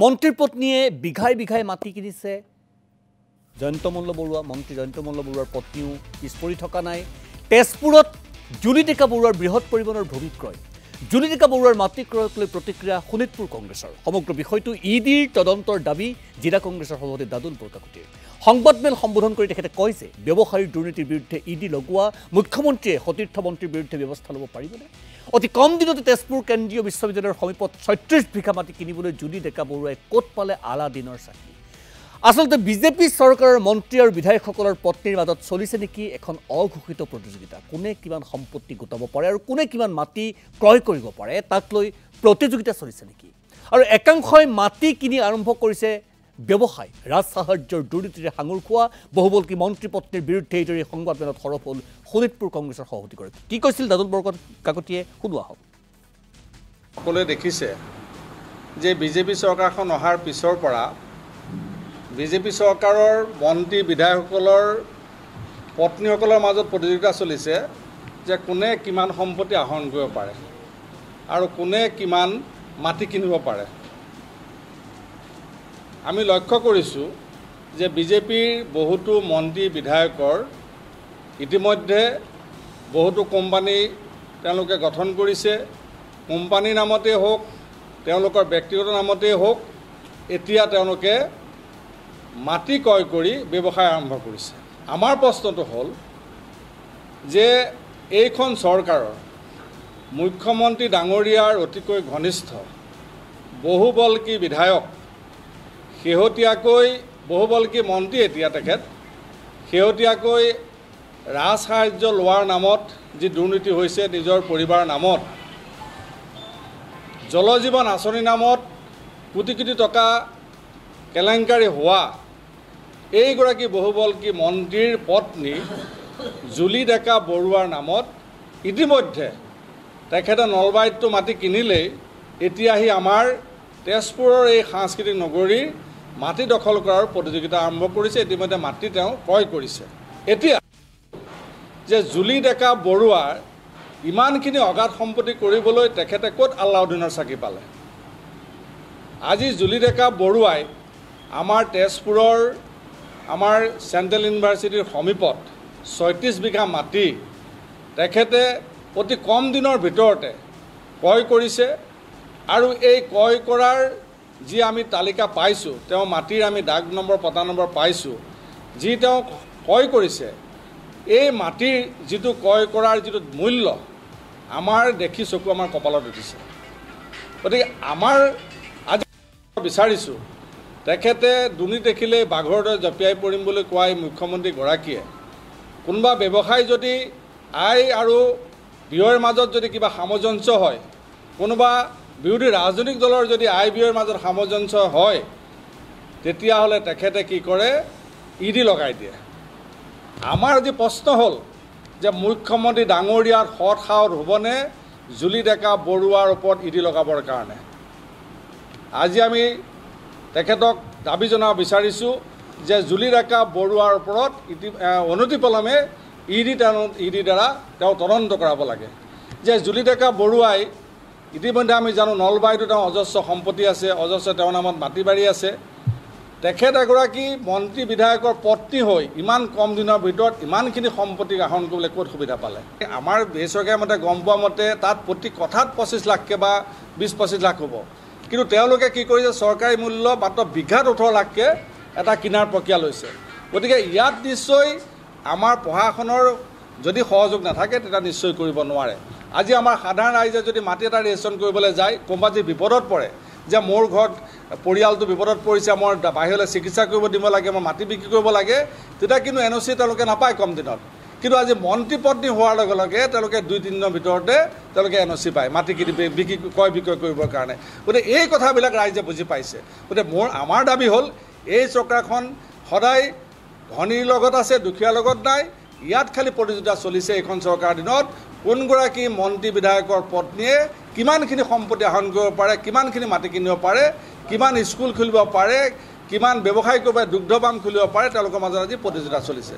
মন্ত্ৰীৰ পত্নীয়ে বিঘাই বিঘাই মাটি কিনিছে জয়ন্ত মল্ল বৰুৱা মন্ত্ৰী জয়ন্ত মল্ল বৰুৱাৰ পত্নীও পিছ পৰি থকা নাই তেজপুৰত জুলি ডেকা বৰুৱাৰ বৃহৎ পৰিমাণৰ ভূমি ক্ৰয় জুলি ডেকা বৰুৱাৰ মাটি ক্ৰয়ক লৈ প্ৰতিক্ৰিয়া শোণিতপুৰ কংগ্ৰেছৰ সমগ্ৰ বিষয়টো ইডিৰ তদন্তৰ দাবী জিলা কংগ্ৰেছৰ সভাপতি দাদুল বৰকাকতিৰ সংবাদমেল সম্বোধন কৰি তেখেতে কয় যে ব্যৱসায়ীৰ দুৰ্নীতিৰ বিৰুদ্ধে ইডি লগোৱা মুখ্যমন্ত্ৰীয়ে সতীৰ্থ মন্ত্ৰীৰ বিৰুদ্ধে ব্যৱস্থা ল'ব পাৰিবনে অতি কম দিনতে তেজপুৰ কেন্দ্ৰীয় বিশ্ববিদ্যালয়ৰ সমীপত ৩৬ বিঘা মাটি কিনিবলৈ জুলি ডেকা বৰুৱাই ক'ত পালে আলা দিনৰ চাকি আসলতে বিজেপি চৰকাৰৰ মন্ত্ৰী আৰু বিধায়কসকলৰ পত্নীৰ মাজত চলিছে নেকি এখন অঘোষিত প্ৰতিযোগিতা কোনে কিমান সম্পত্তি গোটাব পাৰে আৰু কোনে কিমান মাটি ক্ৰয় কৰিব পাৰে তাক লৈ প্ৰতিযোগিতা চলিছে নেকি আৰু একাংশই মাটি কিনি আৰম্ভ কৰিছে ব্যৱসায় ৰাজ সাহায্যৰ দুৰ্নীতিৰে হাঙুৰ খোৱা বহুবলকি মন্ত্ৰী পত্নীৰ বিৰুদ্ধে এইদৰে সংবাদমেলত সৰব হ'ল শোণিতপুৰ কংগ্ৰেছৰ সভাপতিগৰাকী কি কৈছিল দাদুল বৰকাকতিয়ে শুনোৱা হওক সকলোৱে দেখিছে যে বিজেপি চৰকাৰখন অহাৰ পিছৰ পৰা বিজেপি চৰকাৰৰ মন্ত্ৰী বিধায়কসকলৰ পত্নীসকলৰ মাজত প্ৰতিযোগিতা চলিছে যে কোনে কিমান সম্পত্তি আহৰণ কৰিব পাৰে আৰু কোনে কিমান মাটি কিনিব পাৰে আমি লক্ষ্য কৰিছোঁ যে বিজেপিৰ বহুতো মন্ত্ৰী বিধায়কৰ ইতিমধ্যে বহুতো কোম্পানী তেওঁলোকে গঠন কৰিছে কোম্পানীৰ নামতেই হওক তেওঁলোকৰ ব্যক্তিগত নামতেই হওক এতিয়া তেওঁলোকে মাটি ক্ৰয় কৰি ব্যৱসায় আৰম্ভ কৰিছে আমাৰ প্ৰশ্নটো হ'ল যে এইখন চৰকাৰৰ মুখ্যমন্ত্ৰী ডাঙৰীয়াৰ অতিকৈ ঘনিষ্ঠ বহুবলকি বিধায়ক শেহতীয়াকৈ বহুবলকি মন্ত্ৰী এতিয়া তেখেত শেহতীয়াকৈ ৰাজ সাহায্য লোৱাৰ নামত যি দুৰ্নীতি হৈছে নিজৰ পৰিবাৰৰ নামত জল জীৱন আঁচনিৰ নামত কোটি কোটি টকা কেলেংকাৰী হোৱা এইগৰাকী বহুবলকি মন্ত্ৰীৰ পত্নী জুলি ডেকা বৰুৱাৰ নামত ইতিমধ্যে তেখেতে নলবাৰীতো মাটি কিনিলেই এতিয়া আহি আমাৰ তেজপুৰৰ এই সাংস্কৃতিক নগৰীৰ মাটি দখল কৰাৰ প্ৰতিযোগিতা আৰম্ভ কৰিছে ইতিমধ্যে মাটি তেওঁ ক্ৰয় কৰিছে এতিয়া যে জুলি ডেকা বৰুৱাৰ ইমানখিনি অগাধ সম্পত্তি কৰিবলৈ তেখেতে ক'ত আলাউদ্দিনৰ চাকি পালে আজি জুলি ডেকা বৰুৱাই আমাৰ তেজপুৰৰ আমাৰ চেণ্ট্ৰেল ইউনিভাৰ্চিটিৰ সমীপত ৩৬ বিঘা মাটি তেখেতে অতি কম দিনৰ ভিতৰতে ক্ৰয় কৰিছে আৰু এই ক্ৰয় কৰাৰ যি আমি তালিকা পাইছোঁ তেওঁ মাটিৰ আমি দাগ নম্বৰ পটা নম্বৰ পাইছোঁ যি তেওঁ ক্ৰয় কৰিছে এই মাটিৰ যিটো ক্ৰয় কৰাৰ যিটো মূল্য আমাৰ দেখি চকু আমাৰ কপালত উঠিছে গতিকে আমাৰ আজি বিচাৰিছোঁ তেখেতে দুৰ্নীতি দেখিলে বাঘৰ দৰে জঁপিয়াই পৰিম বুলি কোৱা এই মুখ্যমন্ত্ৰীগৰাকীয়ে কোনোবা ব্যৱসায় যদি আয় আৰু ব্যয়ৰ মাজত যদি কিবা সামঞ্জস্য হয় কোনোবা বিৰোধী ৰাজনৈতিক দলৰ যদি আয় ব্যয়ৰ মাজত সামঞ্জস্য হয় তেতিয়াহ'লে তেখেতে কি কৰে ইডি লগাই দিয়ে আমাৰ আজি প্ৰশ্ন হ'ল যে মুখ্যমন্ত্ৰী ডাঙৰীয়াৰ সৎ সাহস হ'বনে জুলি ডেকা বৰুৱাৰ ওপৰত ইডি লগাবৰ কাৰণে আজি আমি তেখেতক দাবী জনাব বিচাৰিছোঁ যে জুলি ডেকা বৰুৱাৰ ওপৰত অনতিপলমে ইডি দ্বাৰা তেওঁ তদন্ত কৰাব লাগে যে জুলি ডেকা বৰুৱাই ইতিমধ্যে আমি জানো নলবাৰীতো তেওঁ অজস্ৰ সম্পত্তি আছে অজস্ৰ তেওঁৰ নামত মাটি বাৰী আছে তেখেত এগৰাকী মন্ত্ৰী বিধায়কৰ পত্নী হৈ ইমান কম দিনৰ ভিতৰত ইমানখিনি সম্পত্তি আহৰণ কৰিবলৈ ক'ত সুবিধা পালে আমাৰ বেচৰকাৰী মতে গম পোৱা মতে তাত প্ৰতি কথাত ২৫ লাখকৈ বা ২০-২৫ লাখ হ'ব কিন্তু তেওঁলোকে কি কৰিছে চৰকাৰী মূল্য মাত্ৰ বিঘাত ১৮ লাখকৈ এটা কিনাৰ প্ৰক্ৰিয়া লৈছে গতিকে ইয়াত নিশ্চয় আমাৰ প্ৰশাসনৰ যদি সহযোগ নাথাকে তেতিয়া নিশ্চয় কৰিব নোৱাৰে আজি আমাৰ সাধাৰণ ৰাইজে যদি মাটি এটা ৰেজিষ্ট্ৰেশ্যন কৰিবলৈ যায় কোনোবা যদি বিপদত পৰে যে মোৰ ঘৰত পৰিয়ালটো বিপদত পৰিছে মই বাহিৰলৈ চিকিৎসা কৰিব দিব লাগে মই মাটি বিক্ৰী কৰিব লাগে তেতিয়া কিন্তু NOC তেওঁলোকে নাপায় কম দিনত কিন্তু আজি মন্ত্ৰী পত্নী হোৱাৰ লগে লগে তেওঁলোকে ২-৩ দিনৰ ভিতৰতে তেওঁলোকে NOC পায় মাটি বিক্ৰী ক্ৰয় বিক্ৰয় কৰিবৰ কাৰণে গতিকে এই কথাবিলাক ৰাইজে বুজি পাইছে গতিকে আমাৰ দাবী হ'ল এই চৰকাৰখন সদায় ধনীৰ লগত আছে দুখীয়াৰ লগত নাই ইয়াত খালি প্ৰতিযোগিতা চলিছে এইখন চৰকাৰৰ দিনত কোনগৰাকী মন্ত্ৰী বিধায়কৰ পত্নীয়ে কিমানখিনি সম্পত্তি আহৰণ কৰিব পাৰে কিমানখিনি মাটি কিনিব পাৰে কিমান স্কুল খুলিব পাৰে কিমান ব্যৱসায় কৰিব পাৰে দুগ্ধ পাম খুলিব পাৰে তেওঁলোকৰ মাজত আজি প্ৰতিযোগিতা চলিছে